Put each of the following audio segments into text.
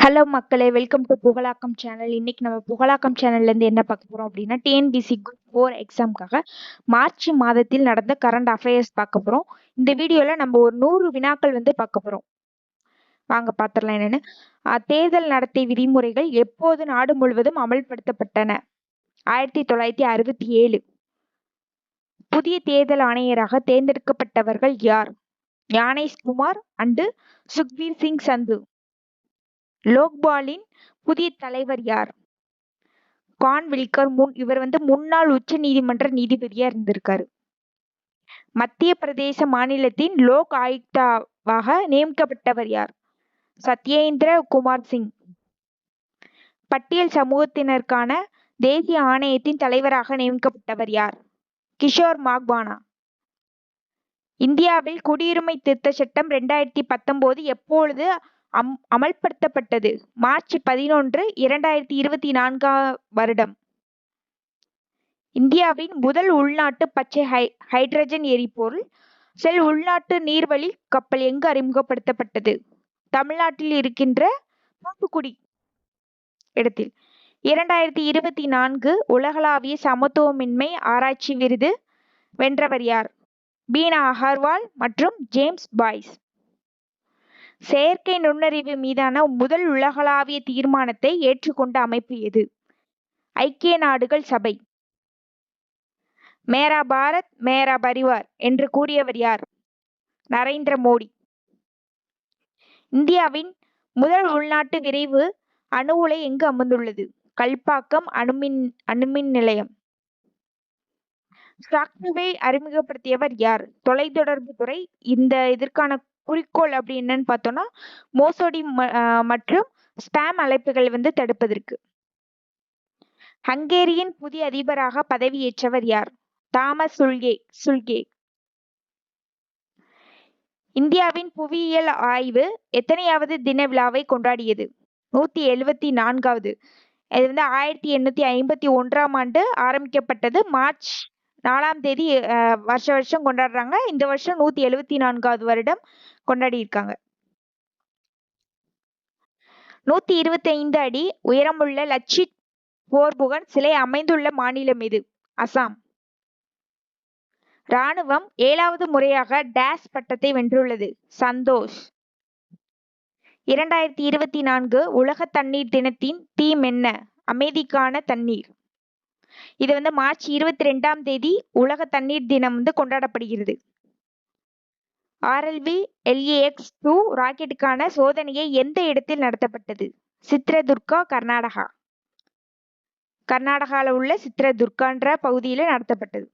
Hello மக்களே! Welcome to Pugazhakkam channel. இன்னைக்கு நம்ம புகழாக்கம் சேனல்லேருந்து என்ன பார்க்க போறோம் அப்படின்னா, டிஎன்பிஎஸ்சி குரூப் 4 எக்ஸாம்க்காக மார்ச் மாதத்தில் நடந்த கரண்ட் அஃபேர்ஸ் பார்க்க போறோம். இந்த வீடியோல நம்ம ஒரு 100 வினாக்கள் பார்க்க போறோம். வாங்க பார்த்துடலாம் என்னன்னு. தேர்தல் நடத்தை விதிமுறைகள் எப்போது நாடு முழுவதும் அமல்படுத்தப்பட்டன? 1967. புதிய தேர்தல் ஆணையராக தேர்ந்தெடுக்கப்பட்டவர்கள் யார்? ஞானேஷ் குமார் அண்டு சுக்பீர் சிங் சந்து. லோக்பாலின் புதிய தலைவர் யார்? கான்வில்கர். இவர் முன்னாள் உச்ச நீதிமன்ற நீதிபதியா இருந்திருக்காரு. மத்திய பிரதேச மாநிலத்தின் லோக் ஆயுக்தாவாக நியமிக்கப்பட்டவர் யார்? சத்யேந்திர குமார் சிங். பட்டியல் சமூகத்தினருக்கான தேசிய ஆணையத்தின் தலைவராக நியமிக்கப்பட்டவர் யார்? கிஷோர் மாக்வானா. இந்தியாவில் குடியுரிமை திருத்த சட்டம் 2019 எப்பொழுது அமல்படுத்தப்பட்டது? மார்ச் 11, 2024 வருடம். இந்தியாவின் முதல் உள்நாட்டு பச்சை ஹைட்ரஜன் எரிபொருள் செல் உள்நாட்டு நீர்வழி கப்பல் எங்கு அறிமுகப்படுத்தப்பட்டது? தமிழ்நாட்டில் இருக்கின்ற தூத்துக்குடி இடத்தில். 2024 உலகளாவிய சமத்துவமின்மை ஆராய்ச்சி விருது வென்றவர் யார்? பீனா அகர்வால் மற்றும் ஜேம்ஸ் பாய்ஸ். செயற்கை நுண்ணறிவு மீதான முதல் உலகளாவிய தீர்மானத்தை ஏற்றுக்கொண்ட அமைப்பு எது? ஐக்கிய நாடுகள் சபை. மேரா பாரத் மேரா பரிவார் என்று கூறியவர் யார்? நரேந்திர மோடி. இந்தியாவின் முதல் உள்நாட்டு விரைவு அணு உலை எங்கு அமைந்துள்ளது? கல்பாக்கம் அணுமின் நிலையம். ஸ்டாக்ஸை அறிமுகப்படுத்தியவர் யார்? தொலைத்தொடர்பு துறை. இதற்கான குறிக்கோள் அப்படி என்னன்னு பார்த்தோம்னா, மோசடி மற்றும் ஸ்பாம் அழைப்புகள் தடுப்பதற்கு. ஹங்கேரியின் புதிய அதிபராக பதவியேற்றவர் யார்? தாமஸ் சுல்கே. இந்தியாவின் புவியியல் ஆய்வு எத்தனையாவது தின விழாவை கொண்டாடியது? 174வது. இது 1851ஆம் ஆண்டு ஆரம்பிக்கப்பட்டது. மார்ச் 4ஆம் தேதி வருஷம் கொண்டாடுறாங்க. இந்த வருஷம் 174வது வருடம் கொண்டாடி இருக்காங்க. 125 அடி உயரமுள்ள லச்சித் போர்புகன் சிலை அமைந்துள்ள மாநிலம் எது? அசாம். ராணுவம் 7வது முறையாக டேஸ் பட்டத்தை வென்றுள்ளது? சந்தோஷ். 2024 உலக தண்ணீர் தினத்தின் தீம் என்ன? அமைதிக்கான தண்ணீர். இது மார்ச் 22ஆம் தேதி உலக தண்ணீர் தினம் கொண்டாடப்படுகிறது. RLV LAX-2 ராக்கெட்டுக்கான சோதனையை எந்த இடத்தில் நடத்தப்பட்டது? சித்ரதுர்கா, கர்நாடகா. கர்நாடகாவில் உள்ள சித்ரதுர்கான்ற பகுதியில் நடத்தப்பட்டது.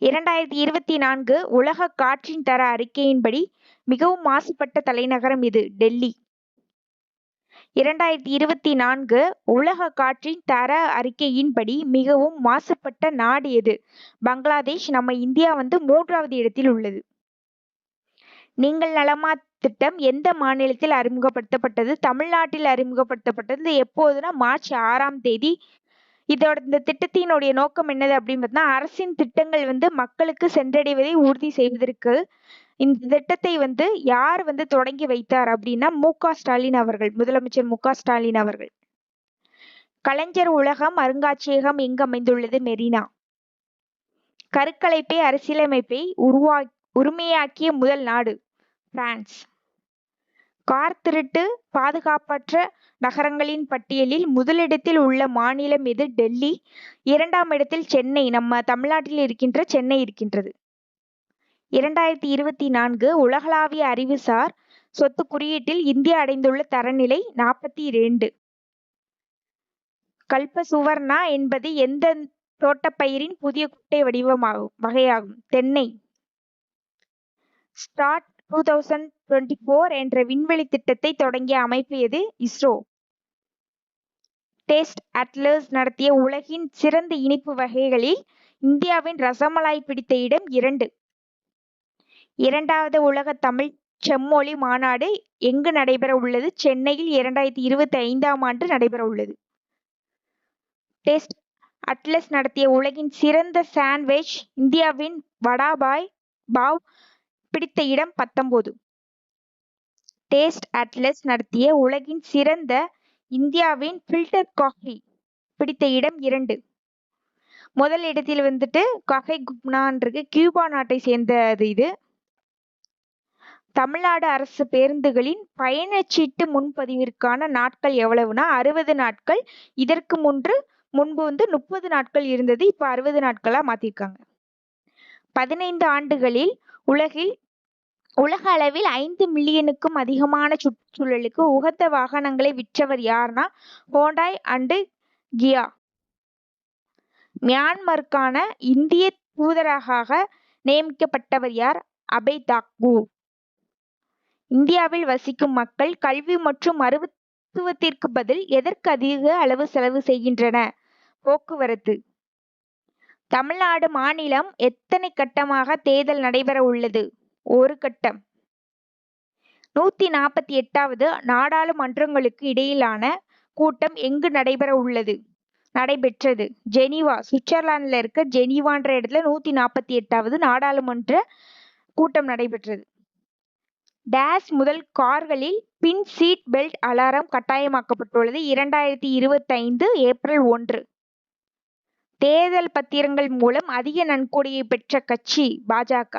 2024 உலக காற்றின் தர அறிக்கையின்படி மிகவும் மாசுபட்ட தலைநகரம் எது? டெல்லி. 2024 உலக காற்றின் தர அறிக்கையின்படி மிகவும் மாசுபட்ட நாடு எது? பங்களாதேஷ். நம்ம இந்தியா 3வது இடத்தில் உள்ளது. நீங்கள் நலமா திட்டம் எந்த மாநிலத்தில் அறிமுகப்படுத்தப்பட்டது? தமிழ்நாட்டில் அறிமுகப்படுத்தப்பட்டது. எப்போதுனா மார்ச் 6ஆம் தேதி. இந்த திட்டத்தினுடைய நோக்கம் என்னது அப்படின்னு பார்த்தா, அரசின் திட்டங்கள் மக்களுக்கு சென்றடைவதை உறுதி செய்வதற்கு. இந்த திட்டத்தை யார் தொடங்கி வைத்தார் அப்படின்னா, ஸ்டாலின் அவர்கள், முதலமைச்சர் ஸ்டாலின் அவர்கள். கலைஞர் உலகம் அருங்காட்சியகம் எங்கு அமைந்துள்ளது? மெரினா. கருக்கலைப்பை அரசியலமைப்பை உரிமையாக்கிய முதல் நாடு? பிரான்ஸ். கார் திருட்டு பாதுகாப்பற்ற நகரங்களின் பட்டியலில் முதலிடத்தில் உள்ள மாநிலம் எது? டெல்லி. 2ஆம் இடத்தில் சென்னை, நம்ம தமிழ்நாட்டில் இருக்கின்ற சென்னை இருக்கின்றது. 2024 உலகளாவிய அறிவுசார் சொத்து குறியீட்டில் இந்தியா அடைந்துள்ள தரநிலை 42. கல்பசுவர்ணா என்பது எந்த தோட்டப்பயிரின் புதிய குட்டை வகையாகும்? தென்னை. ஸ்டார்ட் 2024 என்ற விண்வெளி திட்டத்தை தொடங்கிய அமைப்பு எது? இஸ்ரோ. டேஸ்ட் அட்லஸ் நடத்திய உலகின் சிறந்த இனிப்பு வகைகளில் இந்தியாவின் ரசமலாய் பிடித்த இடம் 2. 2வது உலக தமிழ் செம்மொழி மாநாடு எங்கு நடைபெற உள்ளது? சென்னையில் 2025ஆம் ஆண்டு நடைபெற உள்ளது. டேஸ்ட் அட்லஸ் நடத்திய உலகின் சிறந்த சாண்ட்விச் இந்தியாவின் வடா பாவ் பிடித்த இடம் 19. டேஸ்ட் அட்லஸ் நடத்திய உலகின் சிறந்த இந்தியாவின் ஃபில்டர் காஃபி பிடித்த இடம் 2. முதல் இடத்தில் வந்துட்டு கஃபே குப்னான் இருக்கு. கியூபா நாட்டை சேர்ந்தது இது. தமிழ்நாடு அரசு பேருந்துகளின் பயணச்சீட்டு முன்பதிவிற்கான நாட்கள் எவ்வளவுனா 60 நாட்கள். இதற்கு முன்பு 30 நாட்கள் இருந்தது. இப்ப 60 நாட்களா மாத்திருக்காங்க. 15 ஆண்டுகளில் உலக அளவில் 5 மில்லியனுக்கும் அதிகமான சுற்றுச்சூழலுக்கு உகந்த வாகனங்களை விற்றவர் யார்னா ஹோண்டாய் அண்டு கியா. மியான்மருக்கான இந்திய தூதராக நியமிக்கப்பட்டவர் யார்? அபய் தாக்கூர். இந்தியாவில் வசிக்கும் மக்கள் கல்வி மற்றும் மருத்துவத்திற்கு பதில் எதற்கு அதிக அளவு செலவு செய்கின்றன? போக்குவரத்து. தமிழ்நாடு மாநிலம் எத்தனை கட்டமாக தேர்தல் நடைபெற உள்ளது? 1 கட்டம். 148வது நாடாளுமன்றங்களுக்கு இடையிலான கூட்டம் எங்கு நடைபெற்றது? ஜெனீவா. சுவிட்சர்லாந்துல இருக்க ஜெனீவான்ற இடத்துல 148வது நாடாளுமன்ற கூட்டம் நடைபெற்றது. டேஷ் முதல் கார்களில் பின் சீட் பெல்ட் அலாரம் கட்டாயமாக்கப்பட்டுள்ளது? 2025 ஏப்ரல் 1. தேர்தல் பத்திரங்கள் மூலம் அதிக நன்கொடையை பெற்ற கட்சி பாஜக.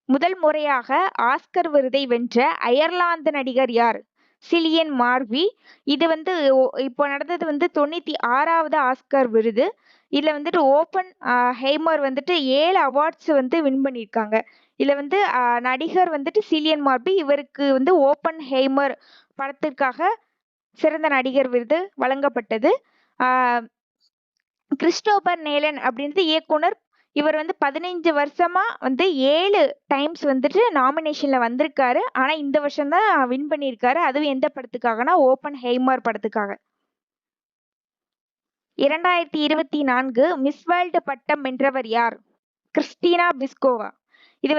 முதல் முறையாக ஆஸ்கர் விருதை வென்ற அயர்லாந்து நடிகர் யார்? சிலியன் மார்வி. இது இப்போ நடந்தது 96வது ஆஸ்கர் விருது. இதுல ஓப்பன் ஹெய்மர் 7 அவார்ட்ஸ் வின் பண்ணியிருக்காங்க. இதுல நடிகர் சிலியன் மார்பி. இவருக்கு ஓப்பன் ஹெய்மர் படத்திற்காக சிறந்த நடிகர் விருது வழங்கப்பட்டது. கிறிஸ்டோபர் நேலன் அப்படின்றது இயக்குனர். இவர் 15 வருஷமா 7 டைம்ஸ் நாமினேஷன்ல வந்திருக்காரு. ஆனா இந்த வருஷம் தான் வின் பண்ணியிருக்காரு. அதுவும் எந்த படத்துக்காகனா ஓப்பன் ஹெய்மர் படத்துக்காக. 2024 மிஸ் வேர்ல்டு பட்டம் வென்றவர் யார்? Christina Pyszkova. இது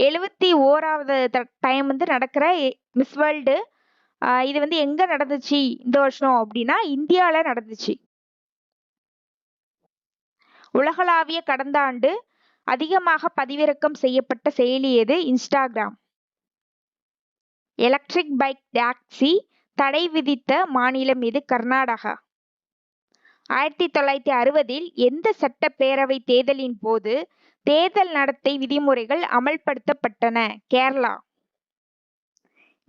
71வது டைம் நடக்கிற மிஸ் வேர்ல்டு. இது எங்க நடந்துச்சு இந்த வருஷம் அப்படின்னா இந்தியால நடந்துச்சு. உலகளாவிய கடந்த ஆண்டு அதிகமாக பதிவிறக்கம் செய்யப்பட்ட செயலி எது? இன்ஸ்டாகிராம். எலக்ட்ரிக் பைக் டாக்ஸி தடை விதித்த மாநிலம் எது? கர்நாடகா. 1960இல் எந்த சட்டப்பேரவை தேர்தலின் போது தேர்தல் நடத்தை விதிமுறைகள் அமல்படுத்தப்பட்டன? கேரளா.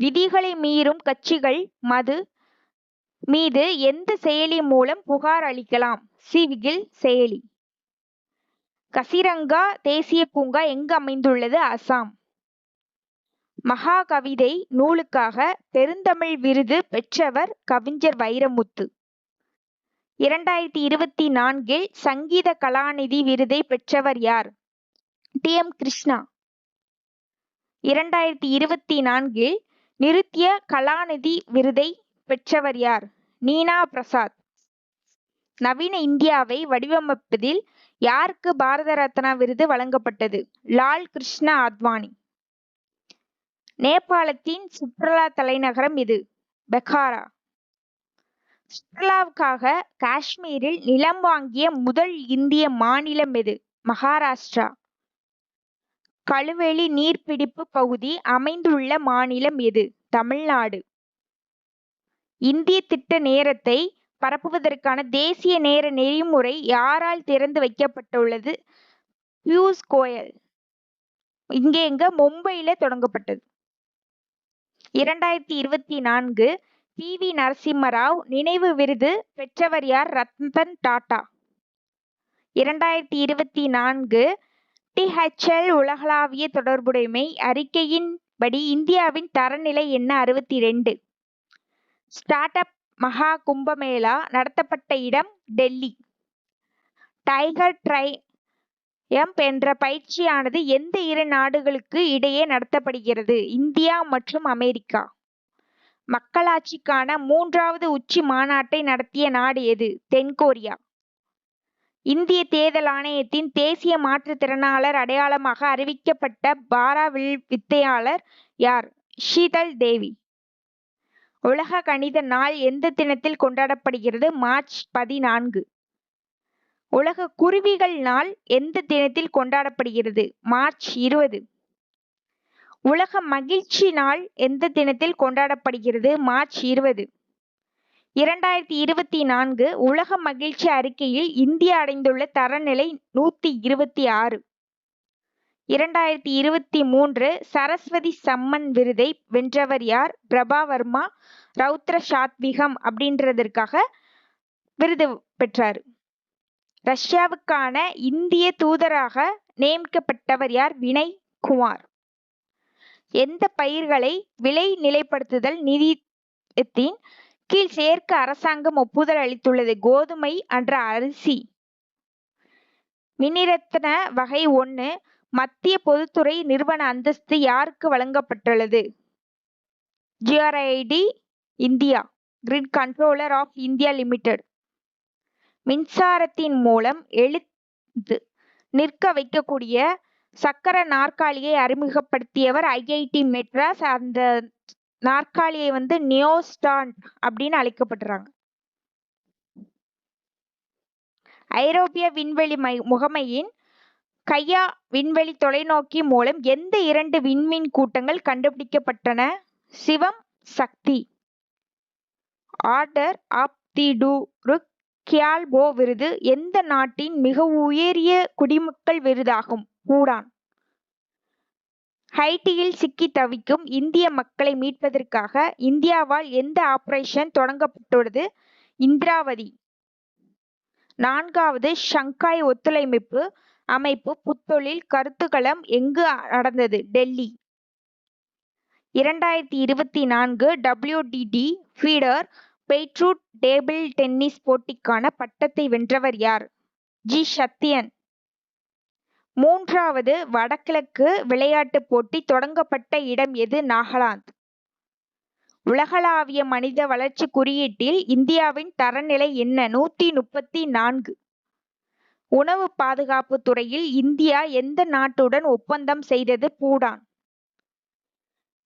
விதிகளை மீறும் கட்சிகள் மீது எந்த செயலி மூலம் புகார் அளிக்கலாம்? சிவிகில் செயலி. கசிரங்கா தேசிய பூங்கா எங்கு அமைந்துள்ளது? அசாம். மகாகவிதை நூலுக்காக பெருந்தமிழ் விருது பெற்றவர் கவிஞர் வைரமுத்து. 2024இல் சங்கீத கலாநிதி விருதை பெற்றவர் யார்? டி.எம். கிருஷ்ணா. 2024இல் நிருத்ய கலாநிதி விருதை பெற்றவர் யார்? நீனா பிரசாத். நவீன இந்தியாவை வடிவமைப்பதில் யாருக்கு பாரத ரத்னா விருது வழங்கப்பட்டது? லால் கிருஷ்ண அத்வானி. நேபாளத்தின் சுற்றுலா தலைநகரம் எது? பெக்காரா. சுற்றுலாவுக்காக காஷ்மீரில் நிலம் வாங்கிய முதல் இந்திய மாநிலம் எது? மகாராஷ்டிரா. கழுவெளி நீர்பிடிப்பு பகுதி அமைந்துள்ள மாநிலம் எது? தமிழ்நாடு. இந்திய திட்ட நேரத்தை பரப்புவதற்கான தேசிய நேர நெறிமுறை யாரால் திறந்து வைக்கப்பட்டுள்ளது? பியூஷ் கோயல். எங்க மும்பையில தொடங்கப்பட்டது. 2024 பி.வி. நரசிம்மராவ் நினைவு விருது பெற்றவர் யார்? ரத்தன் டாடா. 2024 THL உலகளாவிய தொடர்புடைமை அறிக்கையின்படி இந்தியாவின் தரநிலை என்ன? 62. ஸ்டார்ட் அப் மகா கும்பமேளா நடத்தப்பட்ட இடம்? டெல்லி. டைகர் ட்ரையம்ப் என்ற பயிற்சியானது எந்த 2 நாடுகளுக்கு இடையே நடத்தப்படுகிறது? இந்தியா மற்றும் அமெரிக்கா. மக்களாட்சிக்கான 3வது உச்சி மாநாட்டை நடத்திய நாடு எது? தென்கொரியா. இந்திய தேர்தல் ஆணையத்தின் தேசிய மாற்றுத்திறனாளர் அடையாளமாக அறிவிக்கப்பட்ட பாரா வித்தையாளர் யார்? ஷீதல் தேவி. உலக கணித நாள் எந்த தினத்தில் கொண்டாடப்படுகிறது? மார்ச் 14. உலக குருவிகள் நாள் எந்த தினத்தில் கொண்டாடப்படுகிறது? மார்ச் 20. உலக மகிழ்ச்சி நாள் எந்த தினத்தில் கொண்டாடப்படுகிறது? மார்ச் 20. 2024 உலக மகிழ்ச்சி அறிக்கையில் இந்தியா அடைந்துள்ள தரநிலை 126. 2023 சரஸ்வதி சம்மன் விருதை வென்றவர் யார்? பிரபா வர்மா ரௌத்ர சாத்விகம் அப்படின்றதற்காக விருது பெற்றார். ரஷ்யாவுக்கான இந்திய தூதராக நியமிக்கப்பட்டவர் யார்? வினய் குமார். எந்த பயிர்களை விலை நிலைப்படுத்துதல் நிதியத்தின் கீழ் சேர்க்க அரசாங்கம் ஒப்புதல் அளித்துள்ளது? கோதுமை என்ற அரிசி. மினிரத்ன வகை 1 மத்திய பொதுத்துறை நிறுவன அந்தஸ்து யாருக்கு வழங்கப்பட்டுள்ளது? GRID India, Grid Controller of India Limited. மின்சாரத்தின் மூலம் எழுந்து நிற்க வைக்கக்கூடிய சக்கர நாற்காலியை அறிமுகப்படுத்தியவர் IIT மெட்ராஸ். அந்த நாற்காலியை நியோஸ்டாண்ட் அப்படின்னு அழைக்கப்படுறாங்க. ஐரோப்பிய விண்வெளி முகமையின் கையா விண்வெளி தொலைநோக்கி மூலம் எந்த 2 விண்மீன் கூட்டங்கள் கண்டுபிடிக்கப்பட்டன? சிவம், சக்தி. ஆர்டர் ஆப் தி டுருக் கியால்போ விருது எந்த நாட்டின் மிக உயரிய குடிமக்கள் விருதாகும்? பூடான். ஹைட்டியில் சிக்கி தவிக்கும் இந்திய மக்களை மீட்பதற்காக இந்தியாவால் எந்த ஆபரேஷன் தொடங்கப்பட்டுள்ளது? இந்திராவதி. 4வது ஷங்காய் ஒத்துழைப்பு அமைப்பு புத்தொழில் கருத்தரங்கம் எங்கு நடந்தது? Delhi. 2024 WTT feeder Beirut table tennis போட்டிக்கான பட்டத்தை வென்றவர் யார்? ஜி சத்யன். 3வது வடகிழக்கு விளையாட்டுப் போட்டி தொடங்கப்பட்ட இடம் எது? நாகாலாந்து. உலகளாவிய மனித வளர்ச்சி குறியீட்டில் இந்தியாவின் தரநிலை என்ன? 134. உணவு பாதுகாப்பு துறையில் இந்தியா எந்த நாட்டுடன் ஒப்பந்தம் செய்தது? பூடான்.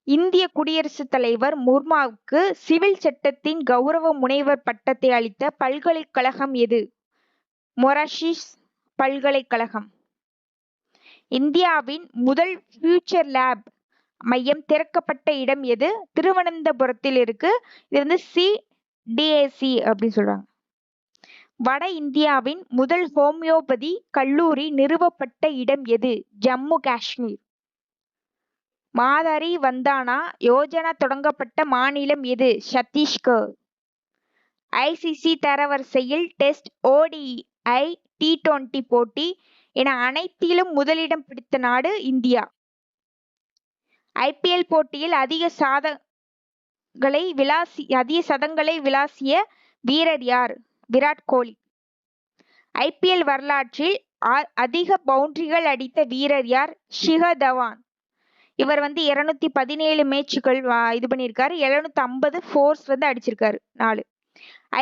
இந்திய குடியரசுத் தலைவர் முர்முவுக்கு சிவில் சட்டத்தின் கௌரவ முனைவர் பட்டத்தை அளித்த பல்கலைக்கழகம் எது? மொரார்ஷியஸ் பல்கலைக்கழகம். இந்தியாவின் முதல் ஃபியூச்சர் லேப் மையம் திறக்கப்பட்ட இடம் எது? திருவனந்தபுரத்தில் இருக்கு. இது CDAC அப்படின்னு சொல்றாங்க. வட இந்தியாவின் முதல் ஹோமியோபதி கல்லூரி நிறுவப்பட்ட இடம் எது? ஜம்மு காஷ்மீர். மாதாரி வந்தானா யோஜனா தொடங்கப்பட்ட மாநிலம் எது? சத்தீஸ்கர். ICC தரவரிசையில் டெஸ்ட், ODI, T20 போட்டி என அனைத்திலும் முதலிடம் பிடித்த நாடு இந்தியா. IPL போட்டியில் அதிக சதங்களை விளாசிய வீரர் யார்? விராட் கோலி. IPL வரலாற்றில் அதிக பவுண்டரிகள் அடித்த வீரர் யார்? ஷிகர் தவான். இவர் 217 மேட்சுகள் இது பண்ணியிருக்காரு. 750 ஃபோர்ஸ் அடிச்சிருக்காரு 4.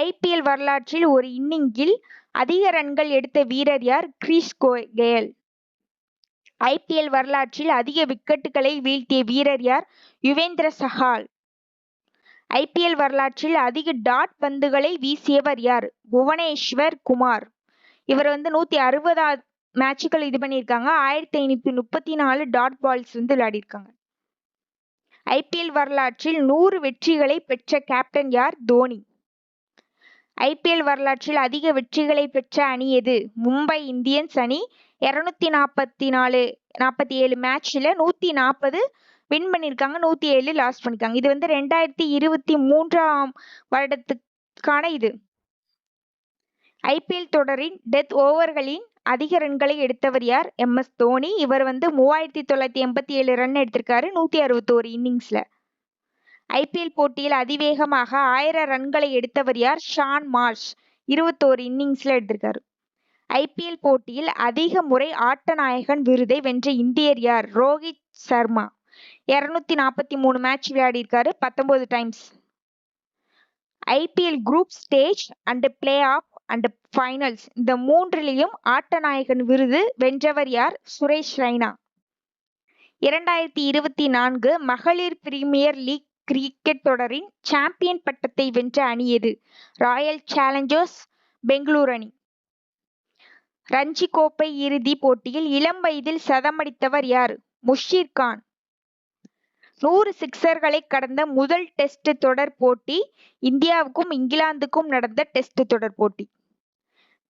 IPL வரலாற்றில் ஒரு இன்னிங்கில் அதிக ரன்கள் எடுத்த வீரர் யார்? Chris Gayle. IPL வரலாற்றில் அதிக விக்கெட்டுகளை வீழ்த்திய வீரர் யார்? யுவேந்திர சஹால். IPL வரலாற்றில் அதிக டாட் பந்துகளை வீசியவர் யார்? புவனேஸ்வர் குமார். இவர் 160 மேட்சுகள் இது பண்ணியிருக்காங்க. 1534 டாட் பால்ஸ் விளையாடிருக்காங்க. IPL வரலாற்றில் 100 வெற்றிகளை பெற்ற கேப்டன் யார்? தோனி. IPL வரலாற்றில் அதிக வெற்றிகளை பெற்ற அணி எது? மும்பை இந்தியன்ஸ் அணி. 247 மேட்ச்ல 140 வின் பண்ணியிருக்காங்க, 107 லாஸ் பண்ணிருக்காங்க. இது 2023 வருடத்துக்கான இது. IPL தொடரின் டெத் ஓவர்களின் அதிக ரன்களை எடுத்தவர் யார்? MS தோனி. இவர் 3987 ரன் எடுத்திருக்காரு 161 இன்னிங்ஸ்ல. IPL போட்டியில் அதிவேகமாக 1000 ரன்களை எடுத்தவர் யார்? Shaun Marsh. 21 இன்னிங்ஸ்ல எடுத்திருக்காரு. IPL போட்டியில் அதிக முறை ஆட்ட நாயகன் விருதை வென்ற இந்தியர் யார்? ரோஹித் சர்மா. 243 மேட்ச் விளையாடி இருக்காரு, 19 times. IPL group stage and play off and finals இந்த 3லையும் ஆட்ட நாயகன் விருது வென்றவர் யார்? சுரேஷ் ரெய்னா. 2024 மகளிர் பிரீமியர் லீக் கிரிக்கெட் தொடரின் சாம்பியன் பட்டத்தை வென்ற அணி எது? ராயல் சேலஞ்சர்ஸ் பெங்களூரு அணி. ரஞ்சி கோப்பை இறுதி போட்டியில் இளம் வயதில் சதமடித்தவர் யார்? முஷீர் கான். 100 சிக்சர்களை கடந்த முதல் டெஸ்ட் தொடர் போட்டி இந்தியாவுக்கும் இங்கிலாந்துக்கும் நடந்த டெஸ்ட் தொடர் போட்டி.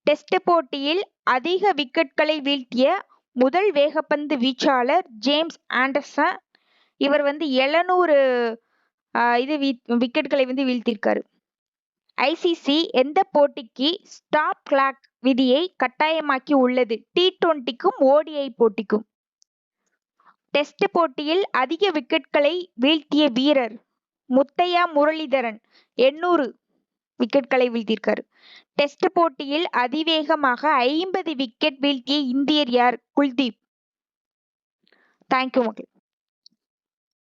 டெஸ்ட் போட்டியில் அதிக விக்கெட்களை வீழ்த்திய முதல் வேகப்பந்து வீச்சாளர் ஜேம்ஸ் ஆண்டர்சன். இவர் 700 விக்கெட்களை வீழ்த்தியிருக்காரு. ஐசிசி எந்த போட்டிக்கு ஸ்டாப் கிளாக் விதியை கட்டாயமாக்கி உள்ளது? T20க்கும் ODI போட்டிக்கும். டெஸ்ட் போட்டியில் அதிக விக்கெட்களை வீழ்த்திய வீரர் முத்தையா முரளிதரன் 800 விக்கெட்களை வீழ்த்தியிருக்காரு. டெஸ்ட் போட்டியில் அதிவேகமாக 50 விக்கெட் வீழ்த்திய இந்தியர் யார்? குல்தீப். தேங்க்யூ மக்கள்.